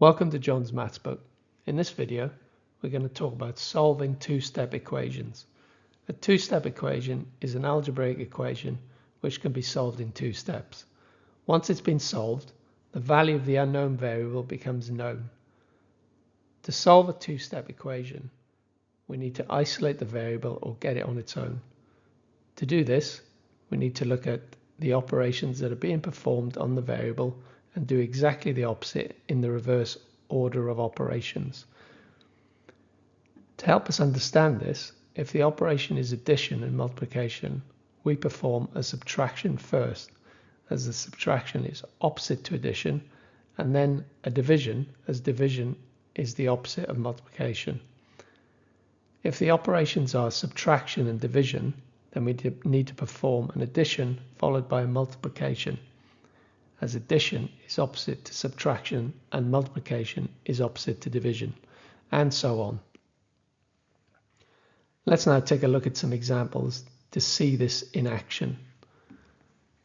Welcome to John's Maths book. In this video, we're going to talk about solving two-step equations. A two-step equation is an algebraic equation which can be solved in two steps. Once it's been solved, the value of the unknown variable becomes known. To solve a two-step equation, we need to isolate the variable or get it on its own. To do this, we need to look at the operations that are being performed on the variable and do exactly the opposite in the reverse order of operations. To help us understand this, if the operation is addition and multiplication, we perform a subtraction first, as the subtraction is opposite to addition, and then a division, as division is the opposite of multiplication. If the operations are subtraction and division, then we need to perform an addition followed by a multiplication, as addition is opposite to subtraction and multiplication is opposite to division, and so on. Let's now take a look at some examples to see this in action.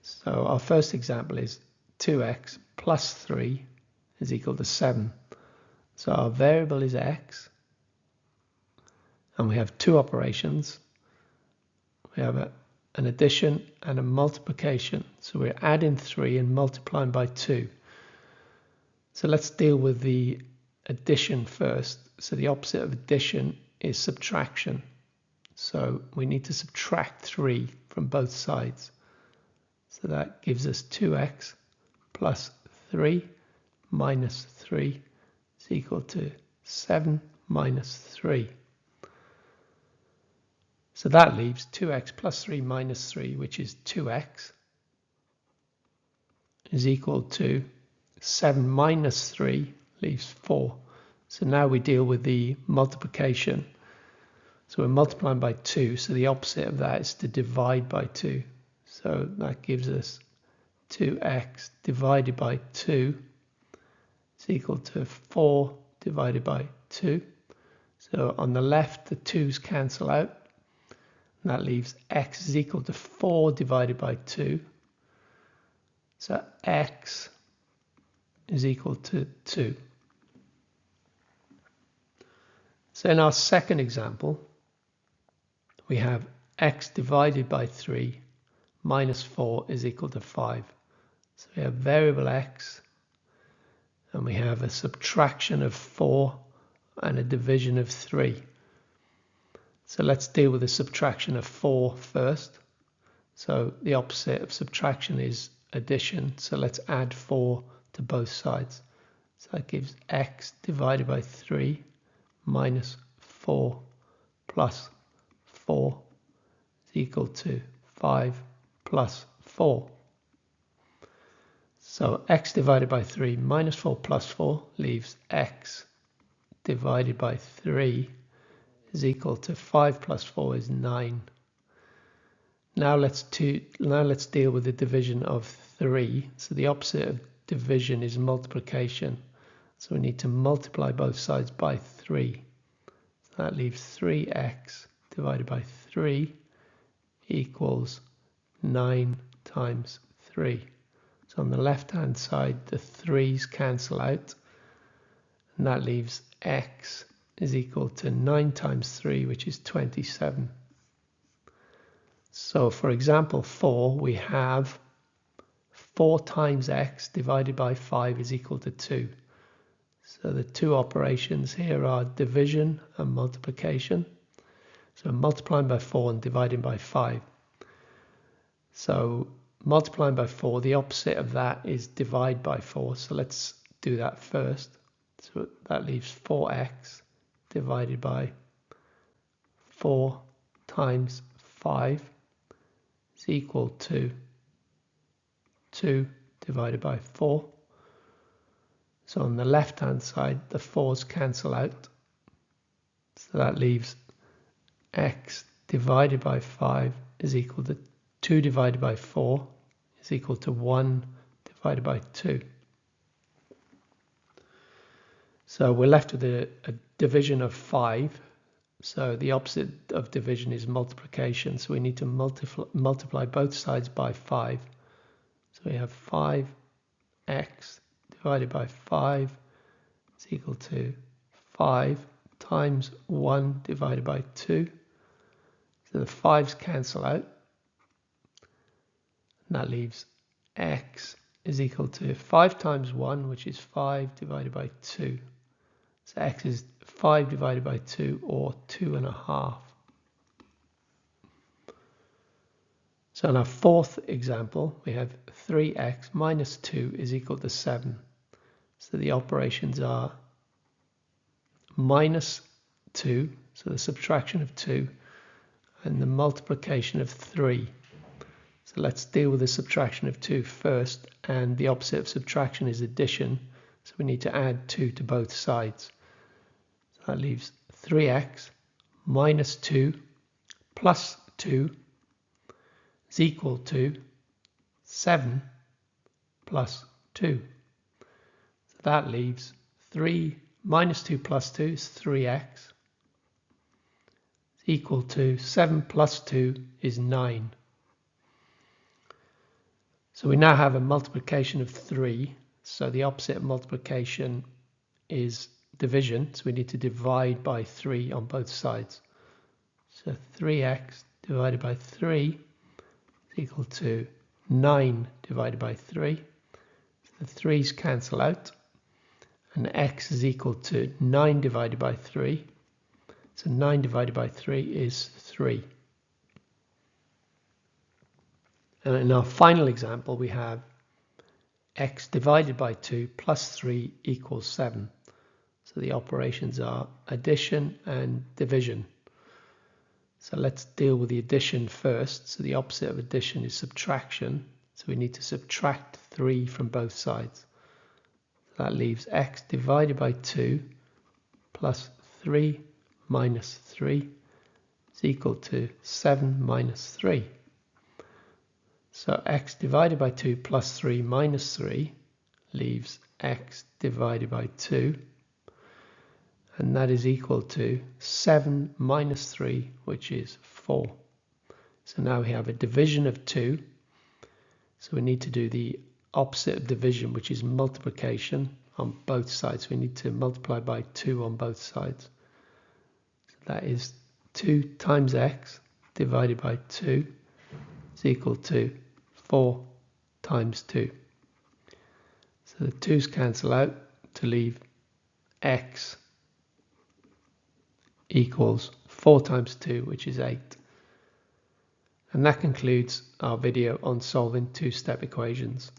So our first example is 2x plus 3 is equal to 7. So our variable is x, and we have two operations. We have an addition and a multiplication. So we're adding 3 and multiplying by 2. So let's deal with the addition first. So the opposite of addition is subtraction. So we need to subtract 3 from both sides. So that gives us 2x plus 3 minus 3 is equal to 7 minus 3. So that leaves 2x plus 3 minus 3, which is 2x, is equal to 7 minus 3 leaves 4. So now we deal with the multiplication. So we're multiplying by 2, so the opposite of that is to divide by 2. So that gives us 2x divided by 2 is equal to 4 divided by 2. So on the left, the 2's cancel out. And that leaves x is equal to 4 divided by 2. So x is equal to 2. So in our second example, we have x divided by 3 minus 4 is equal to 5. So we have variable x, and we have a subtraction of 4 and a division of 3. So let's deal with the subtraction of 4 first. So the opposite of subtraction is addition. So let's add 4 to both sides. So that gives x divided by 3 minus 4 plus 4 is equal to 5 plus 4. So x divided by 3 minus 4 plus 4 leaves x divided by 3 is equal to 5 plus 4 is 9. Now let's deal with the division of 3. So the opposite of division is multiplication. So we need to multiply both sides by 3. So that leaves 3x divided by 3 equals 9 times 3. So on the left hand side, the 3's cancel out, and that leaves x is equal to 9 times 3, which is 27. So for example 4, we have 4 times x divided by 5 is equal to 2. So the two operations here are division and multiplication. So multiplying by 4 and dividing by 5. So multiplying by 4, the opposite of that is divide by 4. So let's do that first. So that leaves 4x divided by 4 times 5 is equal to 2 divided by 4. So on the left hand side, the 4's cancel out. So that leaves x divided by 5 is equal to 2 divided by 4 is equal to 1 divided by 2. So we're left with a division of 5. So the opposite of division is multiplication. So we need to multiply both sides by 5. So we have 5x divided by 5 is equal to 5 times 1 divided by 2. So the 5's cancel out. And that leaves x is equal to 5 times 1, which is 5 divided by 2. So x is 5 divided by 2, or 2.5. So in our fourth example, we have 3x minus 2 is equal to 7. So the operations are minus 2, so the subtraction of 2, and the multiplication of 3. So let's deal with the subtraction of 2 first, and the opposite of subtraction is addition, so we need to add 2 to both sides. So that leaves 3x minus 2 plus 2 is equal to 7 plus 2. So that leaves 3 minus 2 plus 2 is 3x is equal to 7 plus 2 is 9. So we now have a multiplication of 3. So the opposite of multiplication is division. So we need to divide by 3 on both sides. So 3x divided by 3 is equal to 9 divided by 3. The 3's cancel out. And x is equal to 9 divided by 3. So 9 divided by 3 is 3. And in our final example, we have x divided by 2 plus 3 equals 7. So the operations are addition and division. So let's deal with the addition first. So the opposite of addition is subtraction. So we need to subtract 3 from both sides. So that leaves x divided by 2 plus 3 minus 3 is equal to 7 minus 3. So x divided by 2 plus 3 minus 3 leaves x divided by 2. And that is equal to 7 minus 3, which is 4. So now we have a division of 2. So we need to do the opposite of division, which is multiplication on both sides. We need to multiply by 2 on both sides. So that is 2 times x divided by 2 is equal to 4 times 2. So the 2's cancel out to leave x equals 4 times 2, which is 8. And that concludes our video on solving two-step equations.